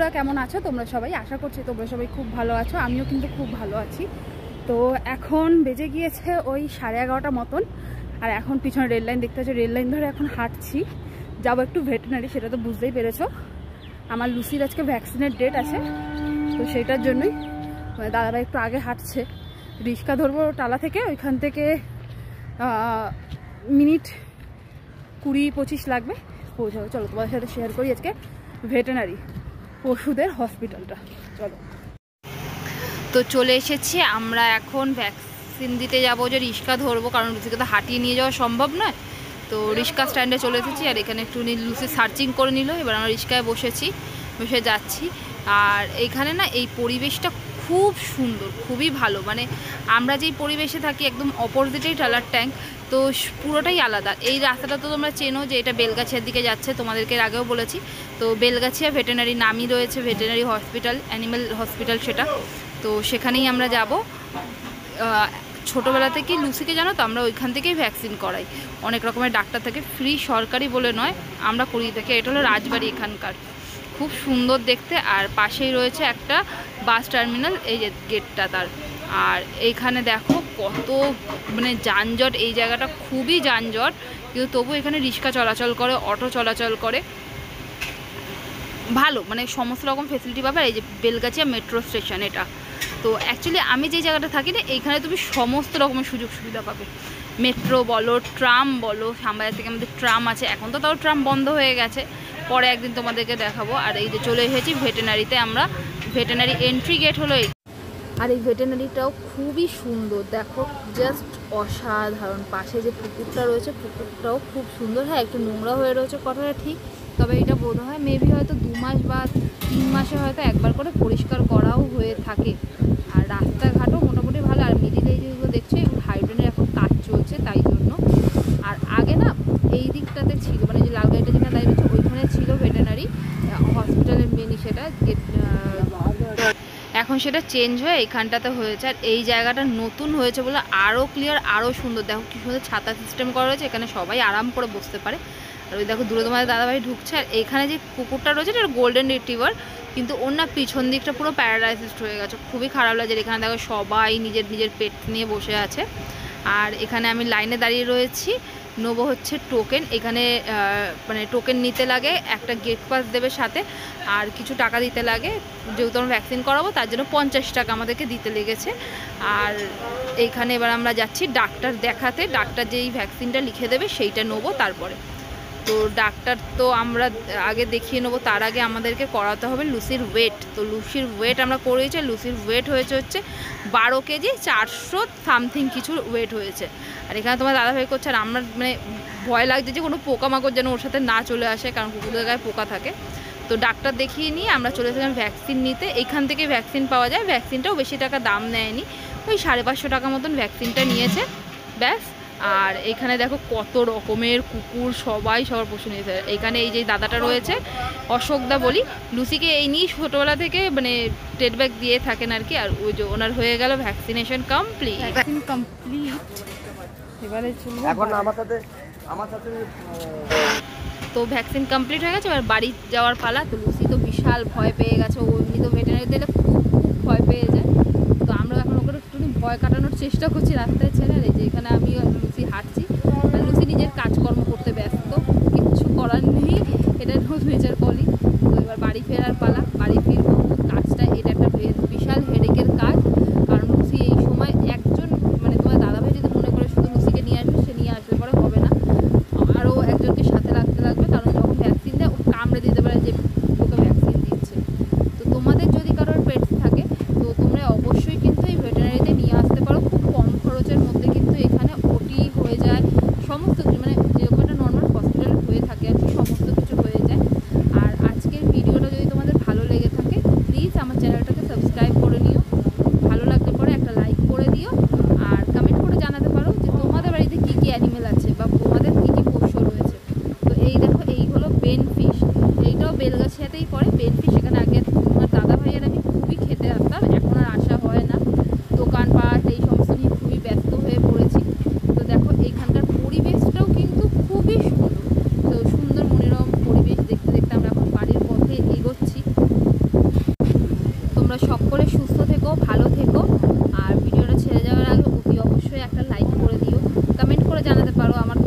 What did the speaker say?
বন্ধুরা কেমন আছো তোমরা সবাই? আশা করছি তোমরা সবাই খুব ভালো আছো, আমিও কিন্তু খুব ভালো আছি। তো এখন বেজে গিয়েছে ওই 11:30 মতন, আর এখন পিছনে রেল লাইন দেখতে পাচ্ছি, রেল লাইন ধরে এখন হাঁটছি, যাবো একটু ভেটেরিনারি। সেটা তো বুঝতেই পেরেছো, আমার লুসির আজকে ভ্যাকসিনের ডেট আছে, তো সেইটার জন্যই দাদাভাই একটু আগে হাঁটছে। রিক্সা ধরবো টালা থেকে, ওইখান থেকে মিনিট 20-25 লাগবে পৌঁছাবো। চলো তোমাদের সাথে শেয়ার করি আজকে ভেটেরিনারি পশুদের হসপিটালটা। চলো, তো চলে এসেছি আমরা, এখন ভ্যাকসিন দিতে যাবো। যে রিক্সা ধরবো, কারণ লুসিকে তো হাঁটিয়ে নিয়ে যাওয়া সম্ভব নয়। তো রিক্সা স্ট্যান্ডে চলে এসেছি, আর এখানে একটু লুসি সার্চিং করে নিল। এবার আমরা রিক্সায় বসে যাচ্ছি। আর এইখানে না এই পরিবেশটা খুব সুন্দর, খুবই ভালো। মানে আমরা যেই পরিবেশে থাকি একদম অপোজিটেই টালার ট্যাঙ্ক, তো পুরোটাই আলাদা। এই রাস্তাটা তো তোমরা চেনো যে এটা বেলগাছিয়ার দিকে যাচ্ছে, তোমাদেরকে এর আগেও বলেছি। তো বেলগাছিয়া ভেটেরিনারি নামই রয়েছে, ভেটেরিনারি হসপিটাল, অ্যানিম্যাল হসপিটাল সেটা। তো সেখানেই আমরা যাব। ছোটোবেলা থেকেই লুসিকে জানো তো আমরা ওইখান থেকেই ভ্যাকসিন করাই, অনেক রকমের ডাক্তার থেকে, ফ্রি সরকারি বলে নয়, আমরা করিয়ে থাকি। এটা হলো রাজবাড়ি এখানকার, খুব সুন্দর দেখতে। আর পাশেই রয়েছে একটা বাস টার্মিনাল, এই যে গেটটা তার। আর এইখানে দেখো কত মানে যানজট, এই জায়গাটা খুবই যানজট, কিন্তু তবু এখানে রিক্সা চলাচল করে, অটো চলাচল করে, ভালো। মানে সমস্ত রকম ফেসিলিটি পাবে। এই যে বেলগাছিয়া মেট্রো স্টেশন এটা। তো অ্যাকচুয়ালি আমি যে জায়গাটা থাকি না, এইখানে তুমি সমস্ত রকমের সুযোগ সুবিধা পাবে। মেট্রো বলো, ট্রাম বলো, শ্যামবাজার থেকে আমাদের ট্রাম আছে, এখন তো তাও ট্রাম বন্ধ হয়ে গেছে, পরে একদিন তোমাদেরকে দেখাবো। আর এই যে চলে এসেছি ভেটেরিনারিতে আমরা, ভেটেরিনারি এন্ট্রি গেট হলো এই। আর এই ভেটেরিনারিটাও খুবই সুন্দর, দেখো জাস্ট অসাধারণ। পাশে যে পুকুরটা রয়েছে, পুকুরটাও খুব সুন্দর। হ্যাঁ, একটু নোংরা হয়ে রয়েছে কথাটা ঠিক, তবে এটা বোধ হয় মেবি হয়তো 2 মাস বা 3 মাসে হয়তো একবার করে পরিষ্কার করাও হয়ে থাকে। আর রাস্তাঘাটও মোটামুটি ভালো। আর মিডিলে যেগুলো দেখছো, এগুলো হাইড্রেনের এখন কাজ চলছে, তাই জন্য। আর আগে না এই দিকটাতে ছিল, মানে যে লাল গাড়িটা যেখানে দাঁড়িয়ে রয়েছে ওইখানে ছিল ভেটেরিনারি হসপিটালের মিনি, সেটা এখন সেটা চেঞ্জ হয়ে এইখানটাতে হয়েছে। আর এই জায়গাটা নতুন হয়েছে বলে আরও ক্লিয়ার, আরও সুন্দর। দেখো কি সুন্দর ছাতা সিস্টেম করা রয়েছে, এখানে সবাই আরাম করে বসতে পারে। আর ওই দেখো দূরে তোমাদের দাদাভাই ঢুকছে। আর এইখানে যে কুকুরটা রয়েছে এটা গোল্ডেন রিট্রিভার, কিন্তু ওর না পিছন দিকটা পুরো প্যারালাইসিসড হয়ে গেছে, খুবই খারাপ লাগছে। এখানে দেখো সবাই নিজের নিজের পেট নিয়ে বসে আছে। আর এখানে আমি লাইনে দাঁড়িয়ে রয়েছি, নেবো হচ্ছে টোকেন। এখানে মানে টোকেন নিতে লাগে, একটা গেট পাস দেবে সাথে, আর কিছু টাকা দিতে লাগে। যেহেতু আমরা ভ্যাকসিন করাবো তার জন্য 50 টাকা আমাদেরকে দিতে লেগেছে। আর এইখানে এবার আমরা যাচ্ছি ডাক্তার দেখাতে, ডাক্তার যেই ভ্যাকসিনটা লিখে দেবে সেইটা নেবো তারপরে। তো ডাক্তার তো আমরা আগে দেখিয়ে নেবো, তার আগে আমাদেরকে করাতে হবে লুসির ওয়েট। তো লুসির ওয়েট আমরা করেছি, লুসির ওয়েট হয়েছে হচ্ছে 12 কেজি 400 সামথিং কিছু ওয়েট হয়েছে। আর এখানে তোমার দাদাভাই করছে, আর আমরা মানে ভয় লাগছে যে কোনো পোকামাকড় যেন ওর সাথে না চলে আসে, কারণ কুকুরের গায়ে পোকা থাকে। তো ডাক্তার দেখিয়ে নিয়ে আমরা চলে এসেছিলাম ভ্যাকসিন নিতে। এইখান থেকে ভ্যাকসিন পাওয়া যায়, ভ্যাকসিনটাও বেশি টাকা দাম নেয়নি, ওই 550 টাকা মতন ভ্যাকসিনটা নিয়েছে, ব্যাস। আর এখানে দেখো কত রকমের কুকুর, সবাই সবার পশু নিয়েছে। এখানে এই যে দাদাটা রয়েছে, অশোকদা বলি, লুসিকে এই নিয়ে ছোটোবেলা থেকে মানে টেট ব্যাগ দিয়ে থাকেন আর কি। আর ওই যে ওনার হয়ে গেল ভ্যাকসিনেশন কমপ্লিট। এবারে এখন আমার সাথে তো ভ্যাকসিন কমপ্লিট হয়ে গেছে, এবার বাড়ি যাওয়ার পালা। তো লুসি তো বিশাল ভয় পেয়ে গেছে, ও এমনি তো ভেটেরিনারি দিলে খুব ভয় পেয়ে যায়। তো আমরা এখন ওকে একটু ভয় কাটানোর চেষ্টা করছি রাস্তায় ছেড়ে। আর এই যে এখানে আমি লুসি হাঁটছি, আর লুসি নিজের কাজকর্ম করতে ব্যস্ত, কিচ্ছু করার নেই, এটা নিজের কলি। তো এবার বাড়ি ফেরার পালা, বাড়ি ফিরবো। কাজটা এটা একটা বিশাল হেডেকের কাজ, কারণ লুসি এই সময় একজন মানে তোমার দাদাভাই যদি মনে করে শুধু লুসিকে নিয়ে আসবে, সে নিয়ে আসলে পরে হবে না, আরও একজনকে সাথে রাখতে লাগবে, কারণ যখন ভ্যাকসিন দেয় ও কামড়ে দিতে পারে যে ওকে ভ্যাকসিন দিচ্ছে। তো তোমাদের যদি কারোর পেটস থাকে তো তোমরা অবশ্যই কিন্তু এই ভেটেরিনারিতে নিয়ে আসতে পারো, খুব কম খরচের মধ্যে কিন্তু এখানে ওটি হয়ে যায়, সমস্ত কিছু মানে যেরকম একটা নর্মাল হসপিটালে হয়ে থাকে আর কি, সমস্ত কিছু হয়ে যায়। আর আজকের ভিডিওটা যদি তোমাদের ভালো লেগে থাকে সকলে সুস্থ থেকো, ভালো থেকো। আর ভিডিওটা ছেড়ে যাওয়ার আগে অতি অবশ্যই একটা লাইক করে দিও, কমেন্ট করে জানাতে পারো আমার